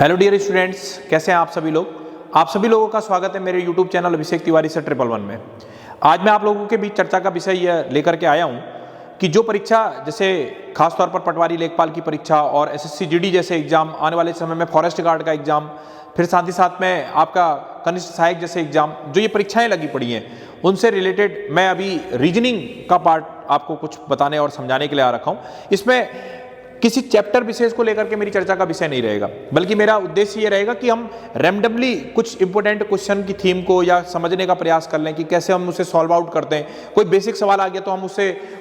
Hello dear students, कैसे हैं आप सभी लोग। आप सभी लोगों का स्वागत है मेरे यूट्यूब चैनल अभिषेक तिवारी से 111 में। आज मैं आप लोगों के बीच चर्चा का विषय यह लेकर के आया हूं कि जो परीक्षा जैसे खासतौर पर पटवारी लेखपाल की परीक्षा और एसएससी जीडी जैसे एग्जाम, आने वाले समय में फॉरेस्ट गार्ड का एग्जाम, फिर साथ ही साथ में आपका कनिष्ठ सहायक जैसे एग्जाम, जो ये परीक्षाएं लगी पड़ी हैं उनसे रिलेटेड मैं अभी रीजनिंग का पार्ट आपको कुछ बताने और समझाने के लिए आ रखा हूँ। इसमें किसी चैप्टर विशेष को लेकर के मेरी चर्चा का विषय नहीं रहेगा, बल्कि मेरा उद्देश्य ये रहेगा कि हम रैंडमली कुछ इंपॉर्टेंट क्वेश्चन की थीम को या समझने का प्रयास कर लें कि कैसे हम उसे सॉल्व आउट करते हैं। कोई बेसिक सवाल आ गया तो हम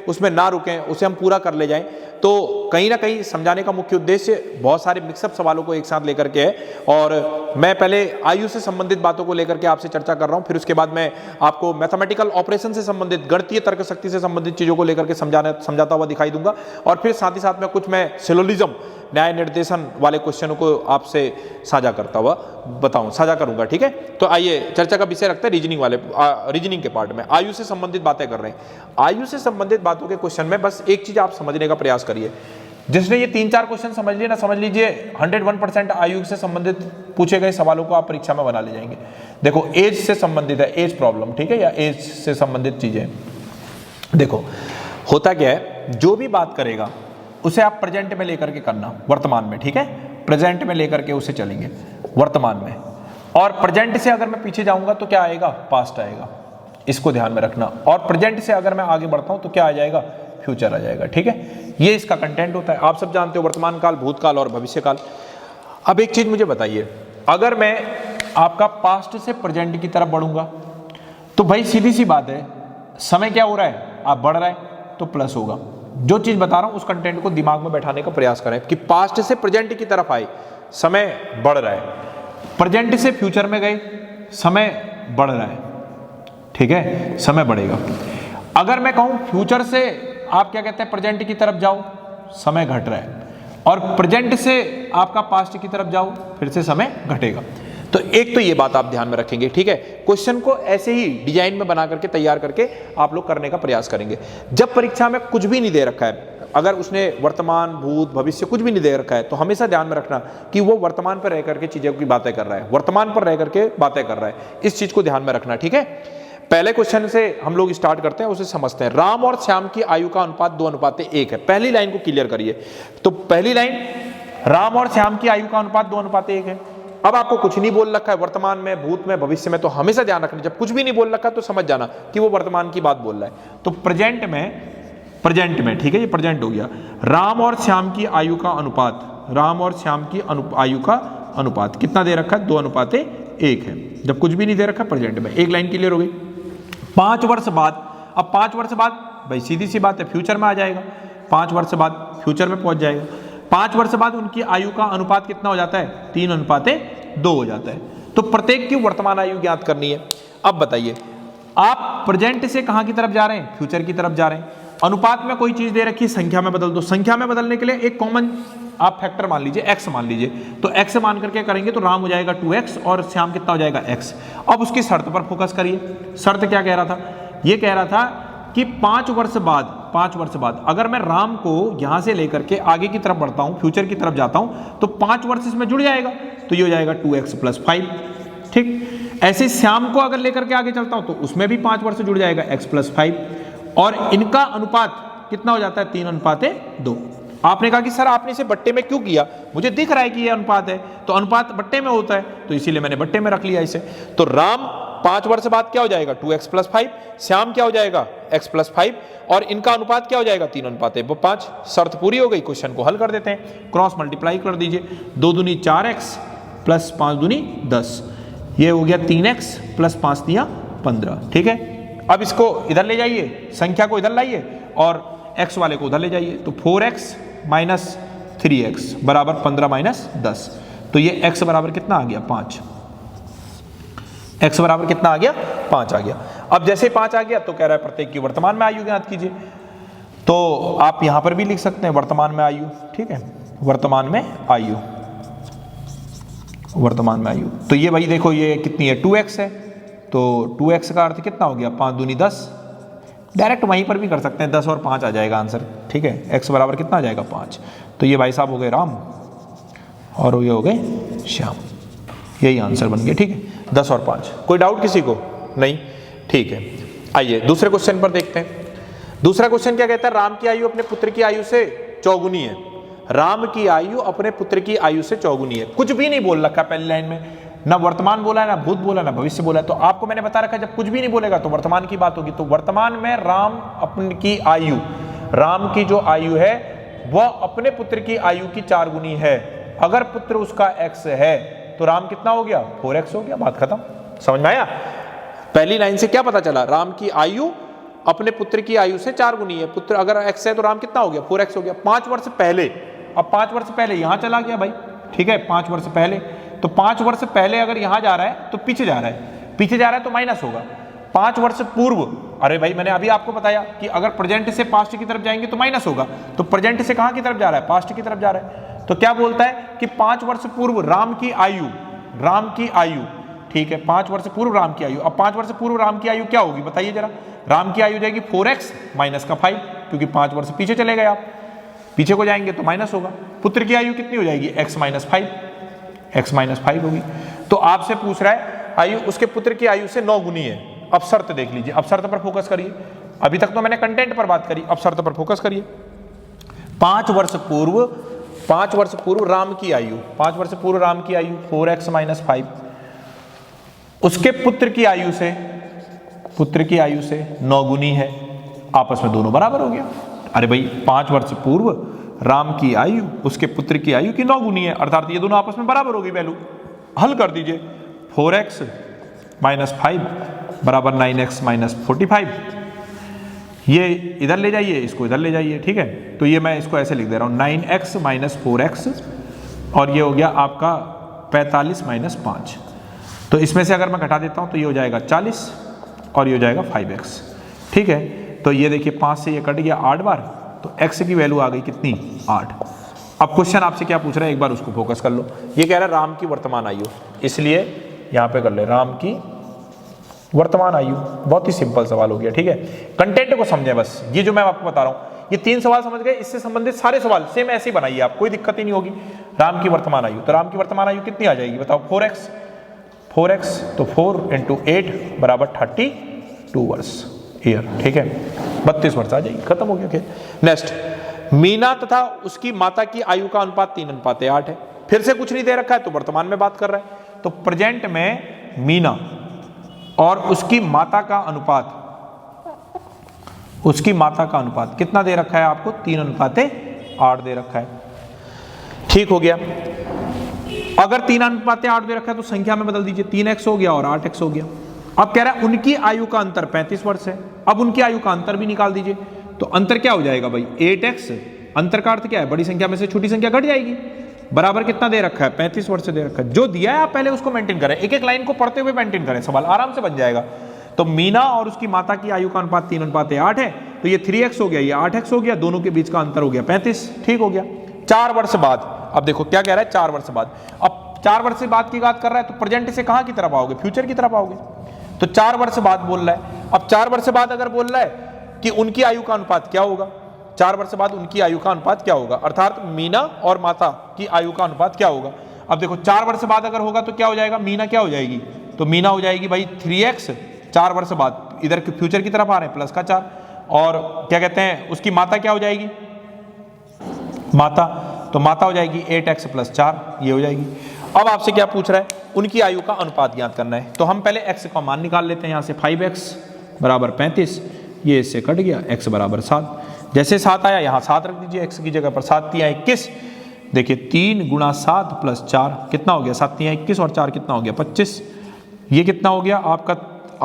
उसमें ना रुकें, उसे हम पूरा कर ले जाएं। तो कहीं ना कहीं समझाने का मुख्य उद्देश्य बहुत सारे मिक्सअप सवालों को एक साथ लेकर के है। और मैं पहले आयु से संबंधित बातों को लेकर के आपसे चर्चा कर रहा हूं, फिर उसके बाद मैं आपको मैथमेटिकल ऑपरेशन से संबंधित, गणितीय तर्क शक्ति से संबंधित चीजों को लेकर के समझाता हुआ दिखाई दूंगा। और फिर साथ ही साथ में कुछ मैं सिलोजिज्म, न्याय निर्देशन वाले क्वेश्चनों को आपसे साझा करूंगा। ठीक है, तो आइए चर्चा का विषय रखते हैं रीजनिंग के पार्ट में। आयु से संबंधित बातें कर रहे हैं। आयु से संबंधित बातों के क्वेश्चन में बस एक चीज आप समझने का प्रयास करिए। जिसने ये 3-4 क्वेश्चन समझ लिए ना, समझ लीजिए 101% आयु से संबंधित पूछे गए सवालों को आप परीक्षा में बना ले जाएंगे। देखो, एज से संबंधित है, एज प्रॉब्लम, ठीक है, या एज से संबंधित चीजें। देखो होता क्या है, जो भी बात करेगा उसे आप प्रेजेंट में लेकर के करना, वर्तमान में, ठीक है, प्रेजेंट में लेकर के उसे चलेंगे वर्तमान में। और प्रेजेंट से अगर मैं पीछे जाऊंगा तो क्या आएगा, पास्ट आएगा, इसको ध्यान में रखना। और प्रेजेंट से अगर मैं आगे बढ़ता हूं तो क्या आ जाएगा, फ्यूचर आ जाएगा। ठीक है, ये इसका कंटेंट होता है। आप सब जानते हो वर्तमान काल, भूतकाल और भविष्य काल। अब एक चीज मुझे बताइए, अगर मैं आपका पास्ट से प्रेजेंट की तरफ बढ़ूंगा तो भाई सीधी सी बात है, समय क्या हो रहा है, आप बढ़ रहा है तो प्लस होगा। जो चीज बता रहा हूं उस कंटेंट को दिमाग में बैठाने का प्रयास करें कि पास्ट से प्रेजेंट की तरफ आए, समय बढ़ रहा है। प्रेजेंट से फ्यूचर में गए, समय बढ़ रहा है, ठीक है, समय बढ़ेगा। अगर मैं कहूं फ्यूचर से आप क्या कहते हैं, प्रेजेंट की तरफ जाओ, समय घट रहा है। और प्रेजेंट से आपका पास्ट की तरफ जाओ, फिर से समय घटेगा। तो एक तो ये बात आप ध्यान में रखेंगे, ठीक है। क्वेश्चन को ऐसे ही डिजाइन में बना करके तैयार करके आप लोग करने का प्रयास करेंगे। जब परीक्षा में कुछ भी नहीं दे रखा है, अगर उसने वर्तमान, भूत, भविष्य कुछ भी नहीं दे रखा है, तो हमेशा ध्यान में रखना कि वो वर्तमान पर रह करके चीजों की बातें कर रहा है, वर्तमान पर रह करके बातें कर रहा है। इस चीज को ध्यान में रखना, ठीक है। पहले क्वेश्चन से हम लोग स्टार्ट करते हैं, उसे समझते हैं। राम और श्याम की आयु का अनुपात 2:1 है। पहली लाइन को क्लियर करिए। तो पहली लाइन, राम और श्याम की आयु का अनुपात 2:1 है। अब आपको कुछ नहीं बोल रखा है वर्तमान में, भूत में, भविष्य में, तो हमेशा ध्यान रखना, जब कुछ भी नहीं बोल रखा तो समझ जाना कि वो वर्तमान की बात बोल रहा है। तो प्रेजेंट में, ठीक है, ये प्रेजेंट हो गया। राम और श्याम की आयु का अनुपात, राम और श्याम की आयु का अनुपात कितना दे रखा है, 2:1 है। जब कुछ भी नहीं दे रखा प्रेजेंट में। एक लाइन क्लियर हो गई। 5 वर्ष बाद, अब 5 वर्ष बाद भाई सीधी सी बात है, फ्यूचर में आ जाएगा। 5 वर्ष बाद फ्यूचर में पहुंच जाएगा। 5 वर्ष बाद उनकी आयु का अनुपात कितना हो जाता है, 3:2 हो जाता है। तो प्रत्येक की वर्तमान आयु ज्ञात करनी है। अब बताइए, आप प्रेजेंट से कहां की तरफ जा रहे हैं, फ्यूचर की तरफ जा रहे हैं। अनुपात में कोई चीज दे रखी है, संख्या में बदल दो। संख्या में बदलने के लिए एक कॉमन आप फैक्टर मान लीजिए, x मान लीजिए। तो x मान करके करेंगे तो राम हो जाएगा 2x और श्याम कितना हो जाएगा, x। अब उसकी शर्त पर फोकस करिए। शर्त क्या कह रहा था, ये कह रहा था कि 5 वर्ष बाद अगर मैं राम को यहां से लेकर के आगे की तरफ बढ़ता हूं, फ्यूचर की तरफ जाता हूं, तो 5 वर्ष इसमें जुड़ जाएगा, तो ये हो जाएगा 2x + 5। ठीक, ऐसे श्याम को अगर लेकर के आगे चलता हूं तो उसमें भी 5 वर्ष जुड़ जाएगा, x + 5। और इनका अनुपात कितना हो जाता है, 3:2। आपने कहा कि सर आपने इसे बट्टे में क्यों किया, मुझे दिख रहा है कि ये अनुपात है, तो अनुपात बट्टे में होता है, तो इसीलिए मैंने बट्टे में रख लिया इसे। तो राम 5 वर्ष बाद क्या हो जाएगा, 2x + 5। श्याम क्या हो जाएगा, x + 5। और इनका अनुपात क्या हो जाएगा, 3:5। शर्त पूरी हो गई। क्वेश्चन को हल कर देते हैं, क्रॉस मल्टीप्लाई कर दीजिए। 2 दूनी 4x + 5 दूनी 10, ये हो गया 3x + 5 दिया 15। ठीक है, अब इसको इधर ले जाइए, संख्या को इधर लाइए और x वाले को उधर ले जाइए। तो 4x - 3x बराबर 15 - 10। तो ये x बराबर कितना आ गया, 5। x बराबर कितना आ गया, 5 आ गया। अब जैसे 5 आ गया तो कह रहा है प्रत्येक की वर्तमान में आयु ज्ञात कीजिए। तो आप यहां पर भी लिख सकते हैं वर्तमान में आयु, ठीक है, वर्तमान में आयु। तो ये भाई देखो, ये कितनी है, 2x है। तो 2x का अर्थ कितना हो गया, 5 दूनी 10। डायरेक्ट वहीं पर भी कर सकते हैं, 10 और 5 आ जाएगा आंसर, ठीक है। x बराबर कितना आ जाएगा, 5। तो ये भाई साहब हो गए राम और ये हो गए श्याम। यही आंसर बन गया, ठीक है। 10 और 5। कोई डाउट किसी को? नहीं, ठीक है। आइए दूसरे क्वेश्चन पर देखते हैं। दूसरा क्वेश्चन क्या कहता है, राम की आयु अपने पुत्र की आयु से चौगुनी है। राम की आयु अपने पुत्र की आयु से चौगुनी है। कुछ भी नहीं बोल रखा पहली लाइन में, ना वर्तमान बोला है, ना भूत बोला, ना भविष्य बोला है। तो आपको मैंने बता रखा है जब कुछ भी नहीं बोलेगा तो वर्तमान की बात होगी। तो वर्तमान में राम अपनी की आयु, राम की जो आयु है वह अपने पुत्र की आयु की 4 गुनी है। अगर पुत्र उसका x है तो राम कितना हो गया, 4x हो गया। बात खत्म। समझ में आया? पहली लाइन से क्या पता चला, राम की आयु अपने पुत्र की आयु से 4 गुनी है। पुत्र अगर x है तो राम कितना हो गया, 4x हो गया। 5 वर्ष पहले, अब 5 वर्ष पहले यहां चला गया भाई, ठीक है। 5 वर्ष पहले, तो 5 वर्ष पहले अगर यहां जा रहा है तो पीछे जा रहा है, पीछे जा रहा है तो माइनस होगा। 5 वर्ष पूर्व, अरे भाई मैंने अभी आपको बताया कि अगर प्रेजेंट से पास्ट की तरफ जाएंगे तो माइनस होगा। तो प्रेजेंट से कहां की तरफ जा रहा है, पास्ट की तरफ जा रहा है। तो क्या बोलता है कि 5 वर्ष पूर्व राम की आयु, राम की आयु, ठीक है, 5 वर्ष पूर्व राम की आयु। अब 5 वर्ष पूर्व राम की आयु क्या होगी बताइए जरा। राम की आयु जाएगी 4x माइनस का 5, क्योंकि 5 वर्ष पीछे चले गए आप, पीछे को जाएंगे तो माइनस होगा। पुत्र की आयु कितनी हो जाएगी, x माइनस 5, x माइनस 5 होगी। तो आपसे पूछ रहा है आयु उसके पुत्र की आयु से 9 गुनी है। अब शर्त देख लीजिए, अब शर्त पर फोकस करिए। अभी तक तो मैंने कंटेंट पर बात करी, अब शर्त पर फोकस करिए। 5 वर्ष पूर्व राम की आयु, 5 वर्ष पूर्व राम की आयु 4x माइनस 5, उसके पुत्र की आयु से 9 गुनी है। आपस में दोनों बराबर हो गया। अरे भाई 5 वर्ष पूर्व राम की आयु उसके पुत्र की आयु की 9 गुनी है, अर्थात ये दोनों आपस में बराबर हो गई वैल्यू। हल कर दीजिए, 4x माइनस 5 बराबर 9x माइनस 45। ये इधर ले जाइए, इसको इधर ले जाइए, ठीक है। तो ये मैं इसको ऐसे लिख दे रहा हूँ, 9x माइनस 4x, और ये हो गया आपका 45 माइनस 5। तो इसमें से अगर मैं घटा देता हूँ तो ये हो जाएगा 40 और ये हो जाएगा 5x, ठीक है। तो ये देखिए 5 से ये कट गया 8 बार, तो x की वैल्यू आ गई कितनी, 8। अब क्वेश्चन आपसे क्या पूछ रहा है, एक बार उसको फोकस कर लो। ये कह रहा है राम की वर्तमान आयु, इसलिए यहाँ पे कर ले राम की वर्तमान आयु। बहुत ही सिंपल सवाल हो गया, ठीक है। कंटेंट को समझें बस, ये जो मैं आपको बता रहा हूँ, ये 3 सवाल समझ गए, इससे संबंधित सारे सवाल सेम ऐसे ही बनाइए आप, कोई दिक्कत ही नहीं होगी। राम की वर्तमान आयु, तो राम की वर्तमान आयु कितनी आ जाएगी बताओ, 4x, तो 4 इंटू 8 बराबर 32 वर्ष ईयर, ठीक है। 32 वर्ष आ जाएगी, खत्म हो गया खेल। नेक्स्ट, मीना तथा उसकी माता की आयु का अनुपात 3:8 है। फिर से कुछ नहीं दे रखा है तो वर्तमान में बात कर रहा है। तो प्रेजेंट में मीना और उसकी माता का अनुपात, उसकी माता का अनुपात कितना दे रखा है आपको, 3:8 दे रखा है, ठीक हो गया। अगर 3:8 दे रखा है तो संख्या में बदल दीजिए, 3x हो गया और 8x हो गया। अब कह रहा है उनकी आयु का अंतर 35 वर्ष है। अब उनकी आयु का अंतर भी निकाल दीजिए, तो अंतर क्या हो जाएगा भाई, 8x। अंतर का अर्थ क्या है, बड़ी संख्या में से छोटी संख्या घट जाएगी। बराबर कितना दे रखा है, 35 वर्ष दे रखा है। जो दिया है आप पहले उसको मेंटेन करें, एक एक लाइन को पढ़ते हुए मेंटेन करें, सवाल आराम से बन जाएगा। तो मीना और उसकी माता की आयु का अनुपात 3:8 है, तो ये 3x हो गया, ये 8x हो गया, दोनों के बीच का अंतर हो गया 35, ठीक हो गया। 4 वर्ष बाद, अब देखो क्या कह रहा है, 4 वर्ष बाद। अब 4 वर्ष बाद की बात कर रहा है, तो प्रेजेंट से कहां की तरफ आओगे, फ्यूचर की तरफ आओगे। तो 4 वर्ष बाद बोल रहा है। अब 4 वर्ष बाद अगर बोल रहा है कि उनकी आयु का अनुपात क्या होगा, 4 वर्ष बाद उनकी आयु का अनुपात क्या होगा, अर्थात मीना और माता की आयु का अनुपात क्या होगा। अब देखो 4 वर्ष बाद अगर होगा तो क्या हो जाएगा, मीना क्या हो जाएगी, तो मीना हो जाएगी भाई 3x 4 वर्ष बाद, इधर फ्यूचर की तरफ आ रहे हैं प्लस का 4, और क्या कहते हैं उसकी माता क्या हो जाएगी, माता, तो माता हो जाएगी 8x प्लस 4, ये हो जाएगी। अब आपसे क्या पूछ रहा है, उनकी आयु का अनुपात ज्ञात करना है। तो हम पहले x का मान निकाल लेते हैं, यहाँ से 5x बराबर 35, ये इससे कट गया, x बराबर 7। जैसे 7 आया यहाँ 7 रख दीजिए, x की जगह पर 7 तियां 21। देखिए 3 गुणा 7 प्लस 4 कितना हो गया, 7 तियां 21 और 4 कितना हो गया 25। ये कितना हो गया आपका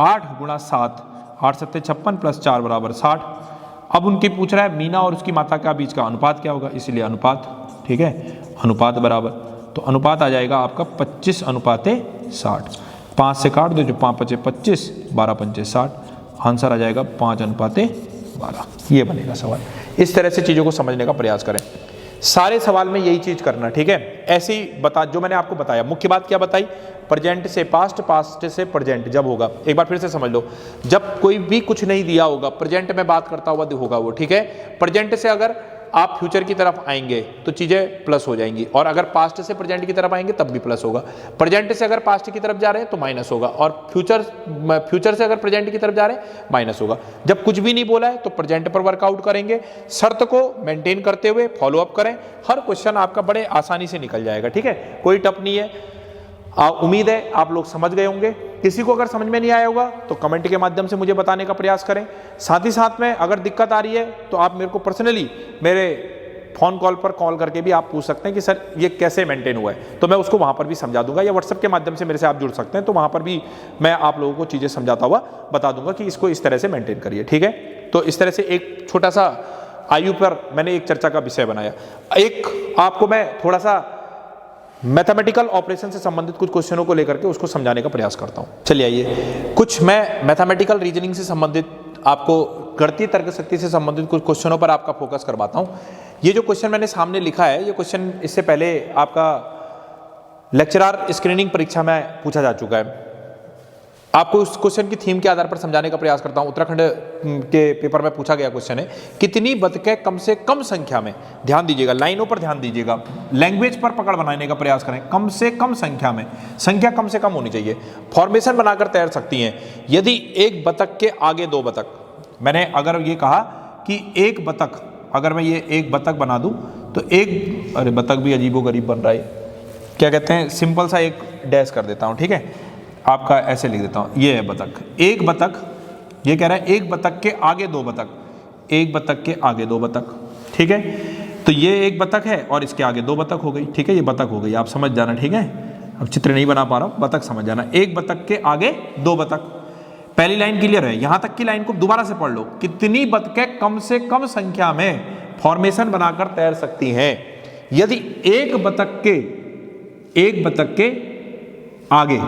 8 गुणा 7, 8 7 56 प्लस 4 बराबर 60। अब उनकी पूछ रहा है मीना और उसकी माता का बीच का अनुपात क्या होगा, इसलिए अनुपात, ठीक है, अनुपात बराबर, तो अनुपात आ जाएगा आपका 25:60। 5 से काट दो, जो 5 5 25, 12 5 60, आंसर आ जाएगा 5:12। ये बनेगा सवाल। इस तरह से चीज़ों को समझने का प्रयास करें, सारे सवाल में यही चीज़ करना, ठीक है। ऐसे ही बता, जो मैंने आपको बताया, मुख्य बात क्या बताई, प्रेजेंट से पास्ट, पास्ट से प्रेजेंट जब होगा, एक बार फिर से समझ लो, जब कोई भी कुछ नहीं दिया होगा, प्रेजेंट में बात करता हुआ होगा वो, ठीक है। प्रेजेंट से अगर आप फ्यूचर की तरफ आएंगे तो चीज़ें प्लस हो जाएंगी, और अगर पास्ट से प्रेजेंट की तरफ आएंगे तब भी प्लस होगा। प्रेजेंट से अगर पास्ट की तरफ जा रहे हैं तो माइनस होगा, और फ्यूचर से अगर प्रेजेंट की तरफ जा रहे हैं माइनस होगा। जब कुछ भी नहीं बोला है तो प्रेजेंट पर वर्कआउट करेंगे, शर्त को मेंटेन करते हुए फॉलो अप करें, हर क्वेश्चन आपका बड़े आसानी से निकल जाएगा। ठीक है, कोई टफ नहीं है। उम्मीद है आप लोग समझ गए होंगे। किसी को अगर समझ में नहीं आया होगा तो कमेंट के माध्यम से मुझे बताने का प्रयास करें। साथ ही साथ में अगर दिक्कत आ रही है तो आप मेरे को पर्सनली मेरे फ़ोन कॉल पर कॉल करके भी आप पूछ सकते हैं कि सर ये कैसे मेंटेन हुआ है, तो मैं उसको वहाँ पर भी समझा दूंगा, या व्हाट्सएप के माध्यम से मेरे से आप जुड़ सकते हैं तो वहाँ पर भी मैं आप लोगों को चीज़ें समझाता हुआ बता दूंगा कि इसको इस तरह से मेंटेन करिए। ठीक है, तो इस तरह से एक छोटा सा आयु पर मैंने एक चर्चा का विषय बनाया। एक आपको मैं थोड़ा सा मैथमेटिकल ऑपरेशन से संबंधित कुछ क्वेश्चनों को लेकर के उसको समझाने का प्रयास करता हूं। चलिए आइए, कुछ मैं मैथमेटिकल रीजनिंग से संबंधित आपको गणितीय तर्क शक्ति से संबंधित कुछ क्वेश्चनों पर आपका फोकस करवाता हूं। ये जो क्वेश्चन मैंने सामने लिखा है, ये क्वेश्चन इससे पहले आपका लेक्चरर स्क्रीनिंग परीक्षा में पूछा जा चुका है। आपको उस क्वेश्चन की थीम के आधार पर समझाने का प्रयास करता हूं। उत्तराखंड के पेपर में पूछा गया क्वेश्चन है, कितनी बतखें कम से कम संख्या में, ध्यान दीजिएगा, लाइनों पर ध्यान दीजिएगा, लैंग्वेज पर पकड़ बनाने का प्रयास करें। कम से कम संख्या में, संख्या कम से कम होनी चाहिए, फॉर्मेशन बनाकर तैर सकती हैं यदि एक बतख के आगे दो बतख, मैंने अगर ये कहा कि एक बतख, अगर मैं ये एक बतख बना दूं तो एक, अरे बतख भी अजीबोगरीब बन रहा है, क्या कहते हैं, सिंपल सा एक डैश कर देता हूं। ठीक है, आपका ऐसे लिख देता हूं, ये है बतख, एक बतख, ये कह रहा है एक बतख के आगे दो बतख, एक बतख के आगे दो बतख। ठीक है, तो ये एक बतख है और इसके आगे दो बतख हो गई। ठीक है, ये बतख हो गई, आप समझ जाना। ठीक है, अब चित्र नहीं बना पा रहा हूं, बतख समझ जाना। एक बतख के आगे दो बतख, पहली लाइन क्लियर है। यहां तक की लाइन को दोबारा से पढ़ लो, कितनी बतखें कम से कम संख्या में फॉर्मेशन बनाकर तैर सकती हैं यदि एक बतख के आगे,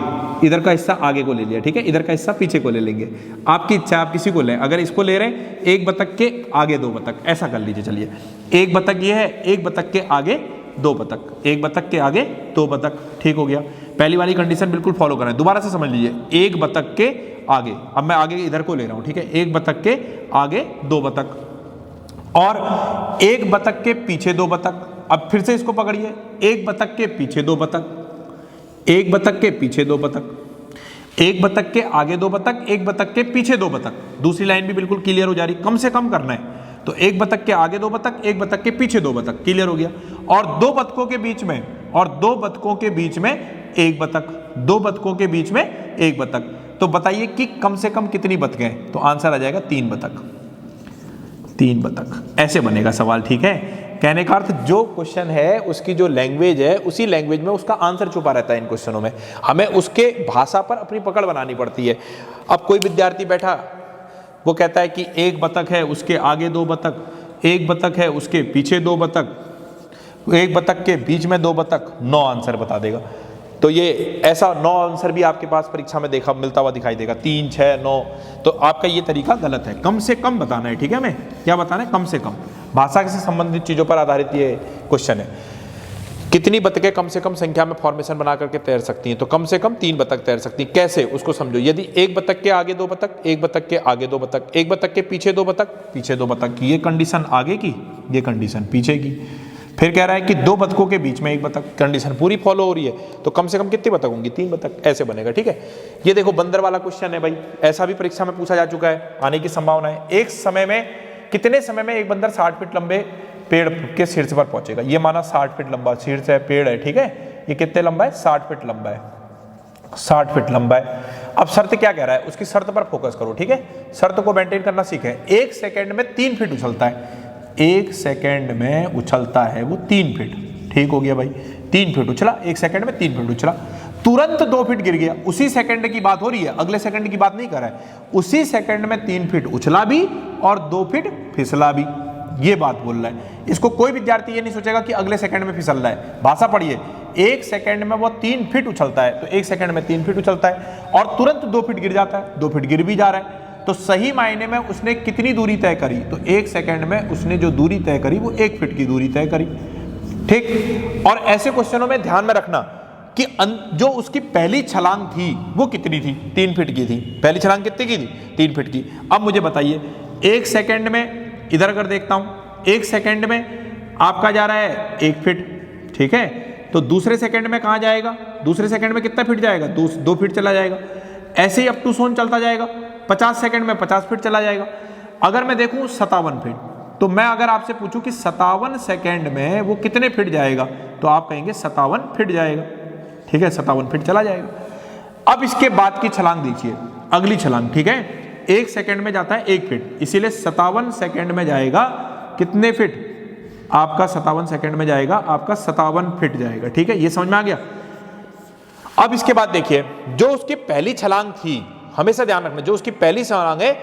इधर का हिस्सा आगे को ले लिया, ठीक है, इधर का हिस्सा पीछे को ले लेंगे, आपकी इच्छा, आप किसी को लें। अगर इसको ले रहे हैं, एक बतख के आगे दो बतख, ऐसा कर लीजिए। चलिए, एक बतख ये है, एक बतख के आगे दो बतख, एक बतख के आगे दो बतख, ठीक हो गया। पहली वाली कंडीशन बिल्कुल फॉलो करें, दोबारा से समझ लीजिए, एक बतख के आगे, अब मैं आगे इधर को ले रहा हूं, ठीक है, एक बतख के आगे दो बतख और एक बतख के पीछे दो बतख। अब फिर से इसको पकड़िए, एक बतख के पीछे दो बतख, एक बतख के पीछे दो बतख, एक बतख के आगे दो बतख, एक बतख के पीछे दो बतख। दूसरी लाइन भी बिल्कुल क्लियर हो जा रही, कम से कम करना है, तो एक बतख के आगे दो बतख, एक बतख के पीछे दो बतख, क्लियर हो गया। और दो बतखों के बीच में, और दो बतखों के बीच में एक बतख, दो बतखों के बीच में एक बतख। तो बताइए कि कम से कम कितनी बतखें, तो आंसर आ जाएगा तीन बतख, तीन बतख। ऐसे बनेगा सवाल, ठीक है। कहने का अर्थ, जो क्वेश्चन है उसकी जो लैंग्वेज है, उसी लैंग्वेज में उसका आंसर छुपा रहता है इन क्वेश्चनों में, हमें उसके भाषा पर अपनी पकड़ बनानी पड़ती है। अब कोई विद्यार्थी बैठा, वो कहता है कि एक बतख है, उसके आगे दो बतख, एक बतख है, उसके पीछे दो बतख, एक बतख के बीच में दो बतख, 9 आंसर बता देगा। तो ये ऐसा 9 आंसर भी आपके पास परीक्षा में देखा मिलता हुआ दिखाई देगा, 3, 6, 9। तो आपका ये तरीका गलत है, कम से कम बताना है, ठीक है। हमें क्या बताना है, कम से कम। भाषा से संबंधित चीजों पर आधारित ये क्वेश्चन है। कितनी बतखें कम से कम संख्या में फॉर्मेशन बना करके तैर सकती हैं, तो कम से कम 3 बतख तैर सकती हैं। कैसे, उसको समझो। यदि एक बतख के आगे दो बतख, एक बतख के आगे दो बतख, एक बतख के पीछे दो बतख, पीछे दो बतख की, ये कंडीशन आगे की, ये कंडीशन पीछे की। फिर कह रहा है कि दो बतखों के बीच में एक बतख, कंडीशन पूरी फॉलो हो रही है, तो कम से कम कितनी बतख होंगी, 3 बतख। ऐसे बनेगा, ठीक है। ये देखो बंदर वाला क्वेश्चन है भाई, ऐसा भी परीक्षा में पूछा जा चुका है, आने की संभावना है। एक समय में, कितने समय में एक बंदर 60 फीट लंबे पेड़ के शीर्ष पर पहुंचेगा। ये माना 60 फीट लंबा शीर्ष है, पेड़ है, ठीक है। ये कितने लंबा है, 60 फीट लंबा है, 60 फीट लंबा है। अब शर्त क्या कह रहा है, उसकी शर्त पर फोकस करो, ठीक है। शर्त को मेंटेन करना सीखें। 1 सेकेंड में 3 फीट उछलता है, 1 सेकेंड में उछलता है वो 3 फीट, ठीक हो गया भाई। 3 फीट उछला, 1 सेकेंड में 3 फीट उछला, तुरंत 2 फीट गिर गया। उसी सेकंड की बात हो रही है, अगले सेकंड की बात नहीं कर रहा है। उसी सेकंड में 3 फीट उछला भी और 2 फीट फिसला भी, ये बात बोल रहा है। इसको कोई विद्यार्थी ये नहीं सोचेगा कि अगले सेकंड में फिसल रहा है। भाषा पढ़िए, 1 सेकंड में वो 3 फीट उछलता है, तो 1 सेकंड में 3 फीट उछलता है और तुरंत 2 फीट गिर जाता है, 2 फीट गिर भी जा रहा है। तो सही मायने में उसने कितनी दूरी तय करी, तो 1 सेकंड में उसने जो दूरी तय करी वो 1 फीट की दूरी तय करी, ठीक। और ऐसे क्वेश्चनों में ध्यान में रखना कि जो उसकी पहली छलांग थी वो कितनी थी, 3 फीट की थी। पहली छलांग कितनी की थी, 3 फीट की। अब मुझे बताइए 1 सेकंड में, इधर अगर देखता हूं एक सेकंड में आपका जा रहा है 1 फीट, ठीक है, तो दूसरे सेकंड में कहाँ जाएगा, दूसरे सेकंड में कितना फीट जाएगा, 2 फीट चला जाएगा। ऐसे ही अप टू सोन चलता जाएगा, 50 सेकंड में 50 फीट चला जाएगा। अगर मैं देखूं 57 फीट, तो मैं अगर आपसे पूछूं कि 57 सेकंड में वो कितने फीट जाएगा, तो आप कहेंगे 57 फीट जाएगा, ठीक है, 57 फीट चला जाएगा। अब इसके बाद की छलांग देखिए, अगली छलांग, ठीक है, 1 सेकंड में जाता है 1 फीट, इसीलिए 57 सेकंड में जाएगा कितने फीट, आपका 57 सेकंड में जाएगा आपका 57 फीट जाएगा, ठीक है, ये समझ में आ गया। अब इसके बाद देखिए, जो उसकी पहली छलांग थी, हमेशा ध्यान रखना, जो उसकी पहली छलांग है,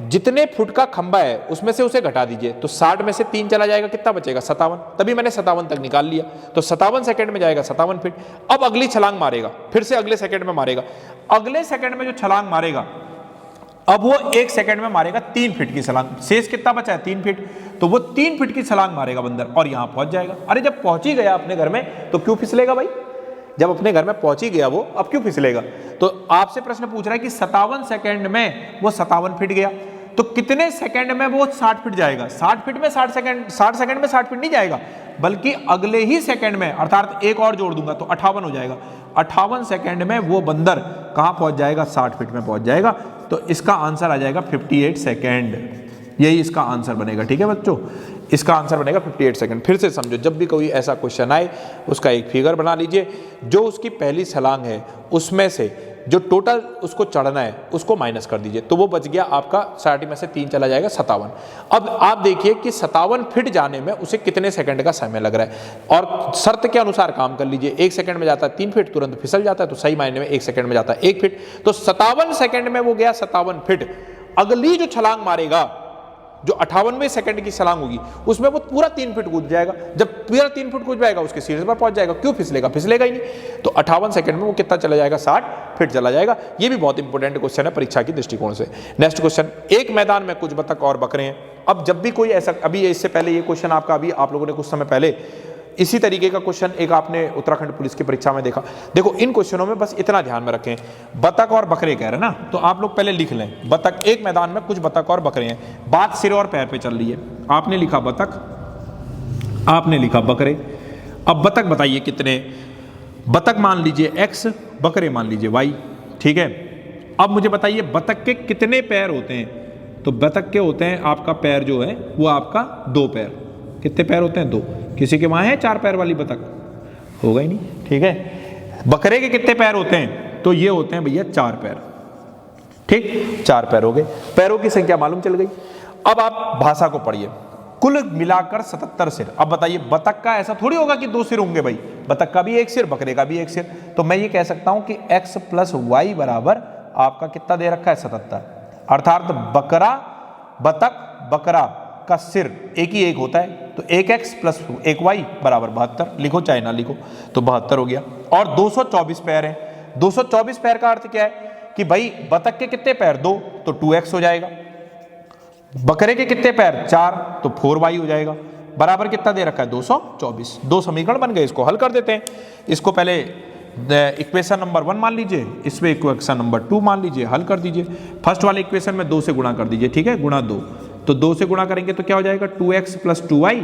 जितने फुट का खंबा है उसमें से उसे घटा दीजिए, तो 60 में से 3 चला जाएगा, कितना बचेगा 57, तभी मैंने 57 तक निकाल लिया, तो 57 सेकंड में जाएगा 57 फीट। अब अगली छलांग मारेगा, फिर से अगले सेकंड में मारेगा, अगले सेकंड में जो छलांग मारेगा, अब वो 1 सेकंड में मारेगा 3 फीट की छलांग, शेष कितना बचा है 3 फीट, तो वो 3 फीट की छलांग मारेगा बंदर और यहां पहुंच जाएगा। अरे जब पहुंच ही गया अपने घर में तो क्यों फिसलेगा भाई, जब अपने घर में पहुंच ही गया वो, अब क्यों फिसलेगा। तो आपसे प्रश्न पूछ रहा है कि 57 सेकंड में वो 57 फीट गया, तो कितने सेकंड में वो 60 फीट जाएगा, 60 फीट में 60 सेकंड में 60 फीट नहीं जाएगा, बल्कि अगले ही सेकंड में, अर्थात एक और जोड़ दूंगा तो 58 हो जाएगा, 58 सेकंड में वो बंदर कहां पहुंच जाएगा, 60 फीट में पहुंच जाएगा। तो इसका आंसर आ जाएगा 58 सेकंड, यही इसका आंसर बनेगा, ठीक है बच्चों, इसका आंसर बनेगा 58 सेकंड। फिर से समझो, जब भी कोई ऐसा क्वेश्चन आए उसका एक फिगर बना लीजिए, जो उसकी पहली छलांग है उसमें से जो टोटल उसको चढ़ना है उसको माइनस कर दीजिए, तो वो बच गया आपका 60 में से 3 चला जाएगा 57। अब आप देखिए कि 57 फीट जाने में उसे कितने सेकंड का समय लग रहा है, और शर्त के अनुसार काम कर लीजिए, 1 सेकंड में जाता है 3 फीट, तुरंत फिसल जाता है, तो सही मायने में 1 सेकंड में जाता है 1 फीट, तो 57 सेकंड में वो गया 57 फीट। अगली जो छलांग मारेगा, जो 58वें सेकंड की छलांग होगी, उसमें वो पूरा 3 फीट कूद जाएगा, जब पूरा 3 फीट कूद जाएगा उसके शीर्ष पर पहुंच जाएगा, क्यों फिसलेगा, फिसलेगा ही नहीं, तो 58 सेकंड में वो कितना चला जाएगा, 60 फीट चला जाएगा। ये भी बहुत इंपॉर्टेंट क्वेश्चन है परीक्षा की दृष्टिकोण से। नेक्स्ट क्वेश्चन, एक मैदान में कुछ बतख और बकरे हैं। अब जब भी कोई ऐसा, अभी इससे पहले ये क्वेश्चन आपका, अभी आप लोगों ने कुछ समय पहले इसी तरीके का क्वेश्चन एक आपने उत्तराखंड पुलिस की परीक्षा में देखा। देखो इन क्वेश्चनों में बस इतना ध्यान में रखें, बतख और बकरे कह रहे हैं ना, तो आप लोग पहले लिख लें, बतख, एक मैदान में कुछ बतख और बकरे हैं, बात सिर और पैर पे चल रही है। आपने लिखा बतख, आपने लिखा बकरे। अब बतख बताइए कितने, बतख मान लीजिए x, बकरे मान लीजिए y, ठीक है। अब मुझे बताइए बतख के कितने पैर होते हैं, तो बतख के होते हैं आपका पैर जो है वो आपका 2 पैर, कितने पैर होते हैं 2, किसी के वहां है 4 पैर वाली बतख, होगा ही नहीं, ठीक है। बकरे के कितने पैर होते हैं, तो ये होते हैं भैया 4 पैर, ठीक, 4 पैर हो गए, पैरों की संख्या मालूम चल गई। अब आप भाषा को पढ़िए, कुल मिलाकर 77 सिर। अब बताइए बतख का ऐसा थोड़ी होगा कि 2 सिर होंगे भाई, बतख का भी 1 सिर, बकरे का भी 1 सिर, तो मैं ये कह सकता हूं कि x + y बराबर आपका कितना दे रखा है 77, अर्थात बकरा, बतख, बकरा का सिर एक ही एक होता है, तो 1x + 1y बराबर 72, लिखो चाहे ना लिखो, तो 72 हो गया। और 224 पैर हैं, 224 पैर का अर्थ क्या है कि भाई बतख के कितने पैर 2, तो 2x हो जाएगा, बकरे के कितने पैर 4, तो 4y हो जाएगा, बराबर कितना दे रखा है 224। 2 समीकरण बन गए, इसको हल कर देते हैं। इसको पहले इक्वेशन नंबर 1 मान लीजिए, इसमें इक्वेशन नंबर 2 मान लीजिए, हल कर दीजिए। फर्स्ट वाले इक्वेशन में 2 से गुणा कर दीजिए, ठीक है, गुणा 2, तो 2 से गुणा करेंगे तो क्या हो जाएगा 2x + 2y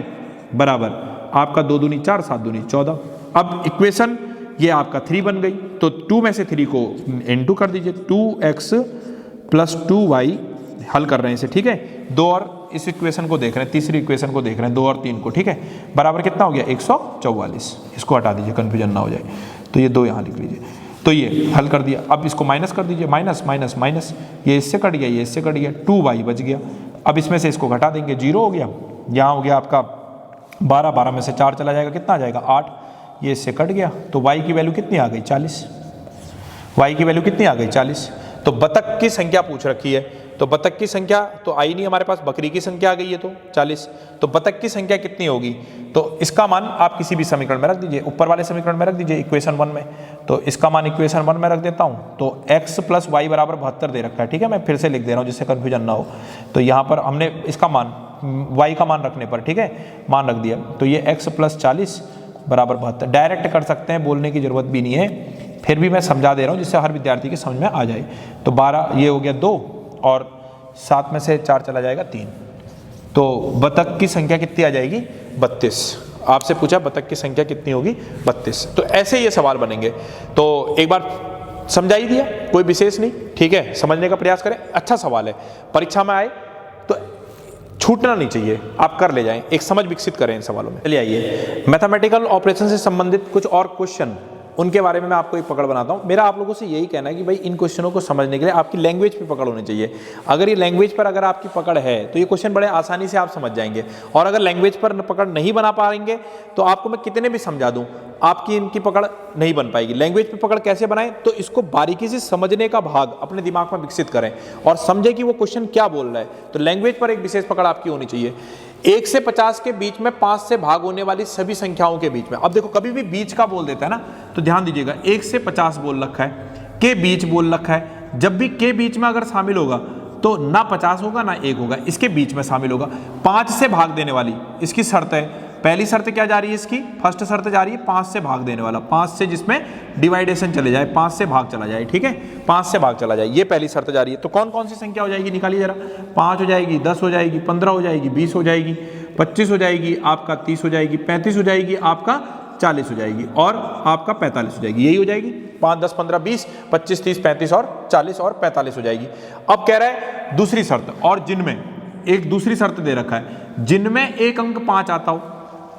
बराबर आपका 2 दूनी 4, 7 दूनी 14। अब इक्वेशन ये आपका 3 बन गई, तो 2 में से 3 को इनटू कर दीजिए, 2x + 2y हल कर रहे हैं इसे, ठीक है। 2 और इस इक्वेशन को देख रहे हैं, तीसरी इक्वेशन को देख रहे हैं, 2 और 3 को, ठीक है, बराबर कितना हो गया 144। इसको हटा दीजिए, कन्फ्यूजन ना हो जाए, तो ये 2 यहाँ लिख लीजिए, तो ये हल कर दिया। अब इसको माइनस कर दीजिए, माइनस माइनस माइनस, ये इससे कट गया, ये इससे कट गया, 2y बच गया। अब इसमें से इसको घटा देंगे, 0 हो गया, यहाँ हो गया आपका 12, 12 में से 4 चला जाएगा, कितना आ जाएगा 8, ये इससे कट गया, तो y की वैल्यू कितनी आ गई 40, y की वैल्यू कितनी आ गई 40। तो बतख की संख्या पूछ रखी है, तो बतख की संख्या तो आई नहीं हमारे पास, बकरी की संख्या आ गई है तो 40, तो बतख की संख्या कितनी होगी, तो इसका मान आप किसी भी समीकरण में रख दीजिए, ऊपर वाले समीकरण में रख दीजिए, इक्वेशन 1 में, तो इसका मान इक्वेशन 1 में रख देता हूँ, तो x + y बराबर 72 दे रखा है, ठीक है, मैं फिर से लिख दे रहा हूँ जिससे कन्फ्यूजन ना हो। तो यहाँ पर हमने इसका मान y का मान रखने पर, ठीक है, मान रख दिया, तो ये x + 40 बराबर 72, डायरेक्ट कर सकते हैं, बोलने की जरूरत भी नहीं है, फिर भी मैं समझा दे रहा हूँ जिससे हर विद्यार्थी की समझ में आ जाए। तो 12 ये हो गया 2, और 7 में से 4 चला जाएगा 3, तो बतख की संख्या कितनी आ जाएगी? 32। आपसे पूछा बतख की संख्या कितनी होगी? 32। तो ऐसे ये सवाल बनेंगे। तो एक बार समझा ही दिया, कोई विशेष नहीं, ठीक है, समझने का प्रयास करें। अच्छा सवाल है, परीक्षा में आए तो छूटना नहीं चाहिए, आप कर ले जाएं, एक समझ विकसित करें इन सवालों में। चलिए आइए, मैथमेटिकल ऑपरेशन से संबंधित कुछ और क्वेश्चन, उनके बारे में मैं आपको एक पकड़ बनाता हूं। मेरा आप लोगों से यही कहना है कि भाई इन क्वेश्चनों को समझने के लिए आपकी लैंग्वेज पे पकड़ होनी चाहिए। अगर ये लैंग्वेज पर अगर आपकी पकड़ है तो ये क्वेश्चन बड़े आसानी से आप समझ जाएंगे, और अगर लैंग्वेज पर पकड़ नहीं बना पाएंगे तो आपको मैं कितने भी समझा दूं, आपकी इनकी पकड़ नहीं बन पाएगी। लैंग्वेज पे पकड़ कैसे बनाएं? तो इसको बारीकी से समझने का भाग अपने दिमाग में विकसित करें और समझे कि वो क्वेश्चन क्या बोल रहा है। तो लैंग्वेज पर एक विशेष पकड़ आपकी होनी चाहिए। 1 से 50 के बीच में 5 से भाग होने वाली सभी संख्याओं के बीच में, अब देखो कभी भी बीच का बोल देता है ना, तो ध्यान दीजिएगा, 1 से 50 बोल रखा है, के बीच बोल रखा है, जब भी के बीच में अगर शामिल होगा तो ना 50 होगा ना 1 होगा, इसके बीच में शामिल होगा। 5 से भाग देने वाली इसकी शर्त है, पहली शर्त क्या जा रही है इसकी, फर्स्ट शर्त जा रही है 5 से भाग देने वाला, 5 से जिसमें डिवाइडेशन चले जाए, 5 से भाग चला जाए, ठीक है, 5 से भाग चला जाए, ये पहली शर्त जा रही है। तो कौन कौन सी संख्या हो जाएगी, निकालिए जरा। 5 हो जाएगी, 10 हो जाएगी, 15 हो जाएगी, 20 हो जाएगी, 25 हो जाएगी, आपका 30 हो जाएगी, 35 हो जाएगी, आपका 40 हो जाएगी, और आपका 45 हो जाएगी। यही हो जाएगी 5, 10, 15, 20, 25, 30, 35 और 40 और 45 हो जाएगी। अब कह रहा है दूसरी शर्त, और जिनमें एक दूसरी शर्त दे रखा है, जिनमें एक अंक 5 आता हो।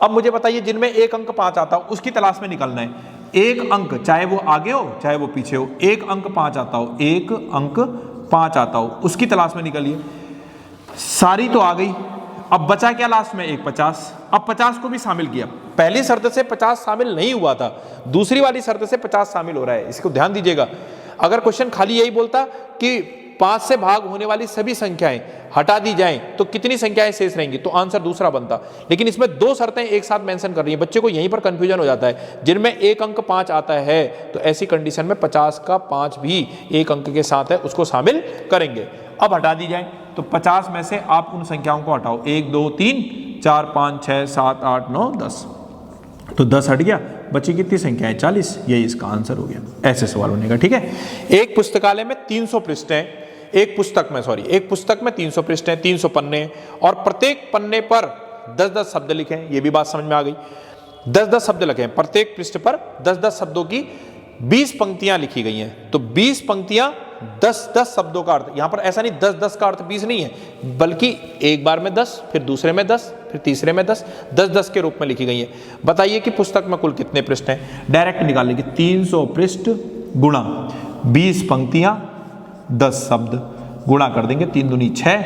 अब मुझे बताइए जिनमें एक अंक 5 आता हो उसकी तलाश में निकलना है। एक अंक, चाहे वो आगे हो चाहे वो पीछे हो, एक अंक 5 आता हो, एक अंक 5 आता हो, उसकी तलाश में निकलिए। सारी तो आ गई, अब बचा क्या लास्ट में, एक 50। अब 50 को भी शामिल किया, पहली शर्त से 50 शामिल नहीं हुआ था, दूसरी वाली शर्त से 50 शामिल हो रहा है, इसको ध्यान दीजिएगा। अगर क्वेश्चन खाली यही बोलता कि 5 से भाग होने वाली सभी संख्याएं हटा दी जाएं तो कितनी संख्याएं शेष रहेंगी, तो आंसर दूसरा बनता। लेकिन इसमें 2 शर्तें एक साथ मेंशन कर रही हैं, बच्चे को यहीं पर कंफ्यूजन हो जाता है। जिनमें एक अंक 5 आता है तो ऐसी कंडीशन में 50 का 5 भी एक अंक के साथ है, उसको शामिल करेंगे। अब हटा दी जाए तो 50 में से आप उन संख्याओं को हटाओ, 1, 2, 3, 4, 5, 6, 7, 8, 9, 10, तो 10 हट गया, बची कितनी संख्या है, 40। यही इसका आंसर हो गया। ऐसे सवाल बनेगा, ठीक है। एक पुस्तकालय में 300 पृष्ठ हैं, एक पुस्तक में 300 पृष्ठ हैं, 300 पन्ने, और प्रत्येक पन्ने पर 10-10 शब्द लिखे हैं। ये भी बात समझ में आ गई, 10-10 शब्द लिखे हैं, प्रत्येक पृष्ठ पर 10-10 शब्दों की 20 पंक्तियां लिखी गई हैं। तो 20 पंक्तियां 10-10 शब्दों का अर्थ, यहां पर ऐसा नहीं 10-10 का अर्थ 20 नहीं है, बल्कि एक बार में 10, फिर दूसरे में 10, फिर तीसरे में 10, 10-10 के रूप में लिखी गई है। बताइए कि पुस्तक में कुल कितने पृष्ठ हैं, डायरेक्ट निकाल लेंगे। 300 पृष्ठ गुणा 20 पंक्तियां 10 शब्द, गुणा कर देंगे, 3 दूनी 6,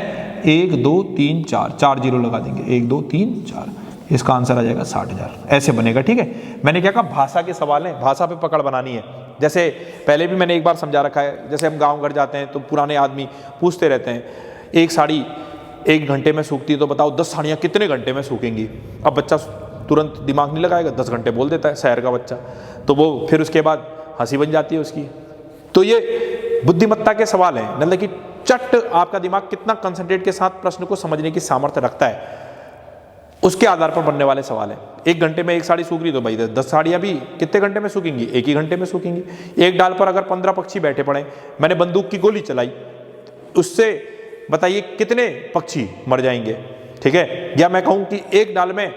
1, 2, 3, 4 जीरो लगा देंगे, 1, 2, 3, 4, इसका आंसर आ जाएगा 60,000। ऐसे बनेगा, ठीक है। मैंने क्या कहा, भाषा के सवाल है, भाषा पे पकड़ बनानी है। जैसे पहले भी मैंने एक बार समझा रखा है, जैसे हम गांव घर जाते हैं तो पुराने आदमी पूछते रहते हैं, एक साड़ी 1 घंटे में सूखती है, तो बताओ 10 साड़ियाँ कितने घंटे में सूखेंगी। अब बच्चा तुरंत दिमाग नहीं लगाएगा, 10 घंटे बोल देता है शहर का बच्चा, तो वो फिर उसके बाद हंसी बन जाती है उसकी। तो ये बुद्धिमत्ता के सवाल हैं, मतलब कि चट आपका दिमाग कितना कंसंट्रेट के साथ प्रश्न को समझने की सामर्थ्य रखता है, उसके आधार पर बनने वाले सवाल हैं। 1 घंटे में 1 साड़ी सूख रही, तो भाई 10 साड़ियाँ भी कितने घंटे में सूखेंगी, 1 ही घंटे में सूखेंगी। एक डाल पर अगर 15 पक्षी बैठे पड़े, मैंने बंदूक की गोली चलाई, उससे बताइए कितने पक्षी मर जाएंगे, ठीक है। या मैं कहूँ कि एक डाल में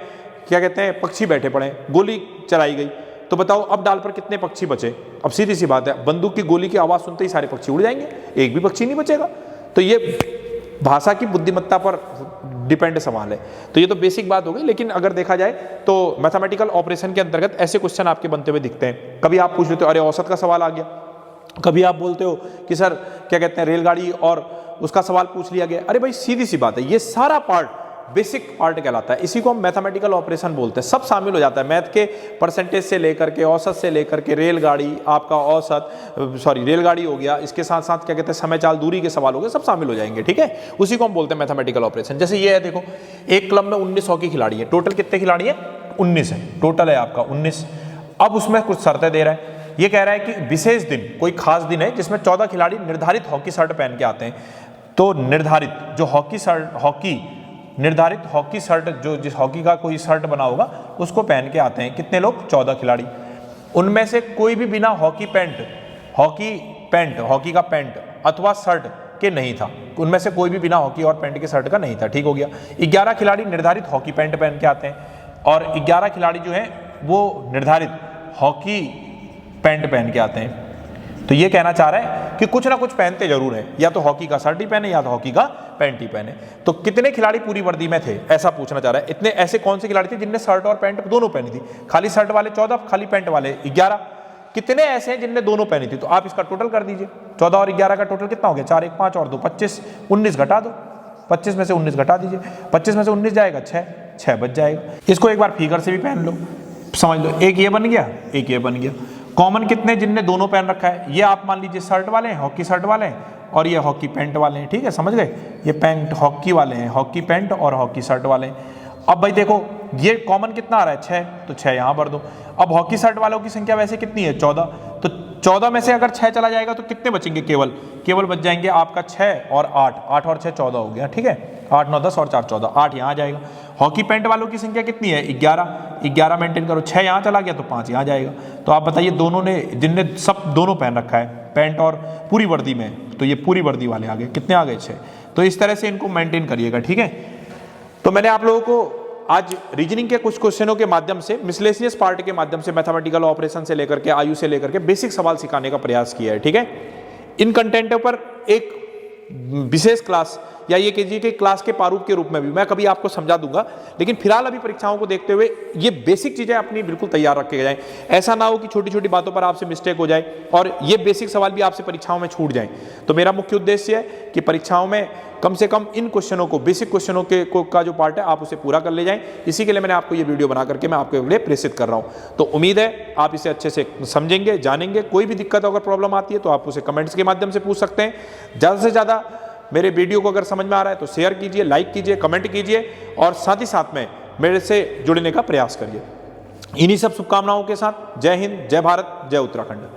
क्या कहते हैं पक्षी बैठे पड़े, गोली चलाई गई, तो बताओ अब डाल पर कितने पक्षी बचे। अब सीधी सी बात है, बंदूक की गोली की आवाज़ सुनते ही सारे पक्षी उड़ जाएंगे, एक भी पक्षी नहीं बचेगा। तो ये भाषा की बुद्धिमत्ता पर डिपेंड सवाल है। तो ये तो बेसिक बात हो गई, लेकिन अगर देखा जाए तो मैथमेटिकल ऑपरेशन के अंतर्गत ऐसे क्वेश्चन आपके बनते हुए दिखते हैं। कभी आप पूछ लेते हो अरे औसत का सवाल आ गया, कभी आप बोलते हो कि सर क्या कहते हैं रेलगाड़ी और उसका सवाल पूछ लिया गया। अरे भाई सीधी सी बात है, ये सारा पार्ट बेसिक पार्ट कहलाता है, इसी को हम मैथमेटिकल ऑपरेशन बोलते हैं। सब शामिल हो जाता है, मैथ के परसेंटेज से लेकर के औसत से लेकर के रेलगाड़ी, आपका औसत रेलगाड़ी हो गया, इसके साथ साथ क्या कहते हैं समय चाल दूरी के सवाल हो गए, सब शामिल हो जाएंगे, ठीक है। उसी को हम बोलते हैं मैथमेटिकल ऑपरेशन। जैसे ये है, देखो एक क्लब में 19 हॉकी खिलाड़ी है, टोटल कितने खिलाड़ी है, 19 है, टोटल है आपका 19। अब उसमें कुछ शर्तें दे रहा है, ये कह रहा है कि विशेष दिन, कोई खास दिन है जिसमें 14 खिलाड़ी निर्धारित हॉकी शर्ट पहन के आते हैं। तो निर्धारित जो निर्धारित हॉकी शर्ट, जो जिस हॉकी का कोई शर्ट बना होगा उसको पहन के आते हैं, कितने लोग, 14 खिलाड़ी। उनमें से कोई भी बिना हॉकी का पैंट अथवा शर्ट के नहीं था, उनमें से कोई भी बिना हॉकी और पैंट के शर्ट का नहीं था। ठीक हो गया। 11 खिलाड़ी निर्धारित हॉकी पैंट पहन के आते हैं और 11 खिलाड़ी जो हैं वो निर्धारित हॉकी पैंट पहन के आते हैं। तो ये कहना चाह रहा है कि कुछ ना कुछ पहनते जरूर हैं, या तो हॉकी का शर्ट ही पहने या तो हॉकी का पैंट ही पहने। तो कितने खिलाड़ी पूरी वर्दी में थे, ऐसा पूछना चाह रहा है। इतने ऐसे कौन से खिलाड़ी थे जिनने शर्ट और पैंट दोनों पहनी थी? खाली शर्ट वाले 14, खाली पैंट वाले 11। कितने ऐसे हैं जिनने दोनों पहनी थी? तो आप इसका टोटल कर दीजिए। 14 और 11 का टोटल कितना हो गया? 4, 1, 5 और 2 25, 19 घटा दो। 25 में से 19 घटा दीजिए। 25 में से 19 जाएगा 6 बच जाएगा। इसको एक बार फिगर से भी पहन लो, समझ लो। एक ये बन गया, एक ये बन गया। कॉमन कितने जिनने दोनों पहन रखा है? ये आप मान लीजिए शर्ट वाले हैं, हॉकी शर्ट वाले हैं, और ये हॉकी पैंट वाले हैं। ठीक है, समझ गए? ये पैंट हॉकी वाले हैं, हॉकी पैंट और हॉकी शर्ट वाले हैं। अब भाई देखो ये कॉमन कितना आ रहा है? 6, तो 6 यहाँ भर दो। अब हॉकी शर्ट वालों की संख्या वैसे कितनी है? 14। तो 14 में से अगर 6 चला जाएगा तो कितने बचेंगे? केवल बच जाएंगे आपका 6 और 8। 8 और 6 14 हो गया। ठीक है, 8, 9, 10 और 4 14, 8 यहाँ जाएगा। हॉकी पैंट वालों की संख्या कितनी है? 11 मेंटेन करो। 6 यहाँ चला गया तो 5 यहाँ जाएगा। तो आप बताइए दोनों ने, जिनने सब दोनों पहन रखा है पैंट और पूरी वर्दी में, तो ये पूरी वर्दी वाले आ गए। कितने आ गए? 6। तो इस तरह से इनको मेंटेन करिएगा। ठीक है, तो मैंने आप लोगों को आज रीजनिंग के कुछ क्वेश्चनों के माध्यम से, मिसलेनियस पार्ट के माध्यम से, मैथमेटिकल ऑपरेशन से लेकर के, आयु से लेकर के बेसिक सवाल सिखाने का प्रयास किया है। ठीक है, इन कंटेंटों पर एक विशेष क्लास या ये कीजिए कि क्लास के प्रारूप के रूप में भी मैं कभी आपको समझा दूंगा, लेकिन फिलहाल अभी परीक्षाओं को देखते हुए ये बेसिक चीजें अपनी बिल्कुल तैयार रखे जाएं। ऐसा ना हो कि छोटी छोटी बातों पर आपसे मिस्टेक हो जाए और ये बेसिक सवाल भी आपसे परीक्षाओं में छूट जाएं। तो मेरा मुख्य उद्देश्य है कि परीक्षाओं में कम से कम इन क्वेश्चनों को, बेसिक क्वेश्चनों के का जो पार्ट है आप उसे पूरा कर ले जाएं। इसी के लिए मैंने आपको ये वीडियो बना करके मैं आपके लिए प्रेषित कर रहा हूं। तो उम्मीद है आप इसे अच्छे से समझेंगे, जानेंगे। कोई भी दिक्कत अगर प्रॉब्लम आती है तो आप उसे कमेंट्स के माध्यम से पूछ सकते हैं। ज़्यादा से ज़्यादा मेरे वीडियो को अगर समझ में आ रहा है तो शेयर कीजिए, लाइक कीजिए, कमेंट कीजिए और साथ ही साथ में मेरे से जुड़ने का प्रयास करिए। इन्हीं सब शुभकामनाओं के साथ जय हिंद, जय भारत, जय उत्तराखंड।